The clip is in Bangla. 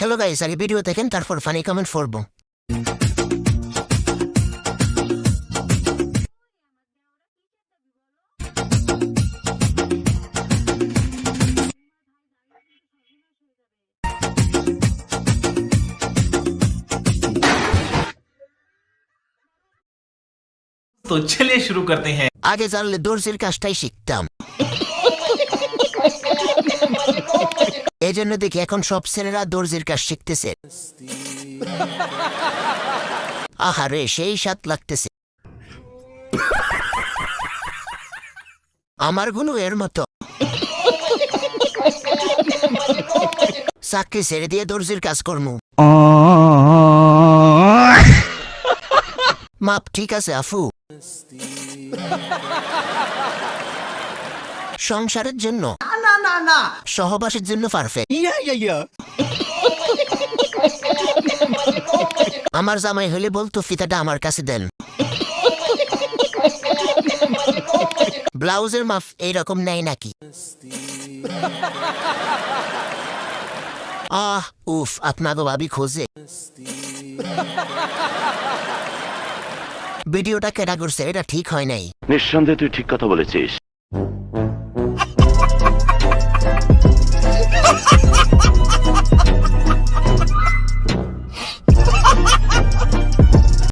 হ্যালো গাইস, আগে ভিডিও দেখেন তারপর ফানি কমেন্ট করবো। तो चलिए शुरू करते हैं। আগে জানলে দর্জির কাজটাই শিখতাম। এই জন্য দেখি এখন সব ছেলেরা দর্জির কাজ শিখতেছে। আহারে সেই স্বাদ লাগতেছে। আমার গুলো এর মতো চাকরি ছেড়ে দিয়ে দর্জির কাজ করবো। মাপ ঠিক আছে আফু। সংসারের জন্য না সহবাসের জন্য পারফেক্ট। আমার জামাই হলে বলতো ফিতাটা আমার কাছে দেন। ব্লাউজের মাপ এইরকম নেই নাকি? উফ, আপনাকে ভাবি খোঁজে। ভিডিওটা কেটা করছে, এটা ঠিক হয় নাই। নিঃসন্দেহে তুই ঠিক কথা বলেছিস।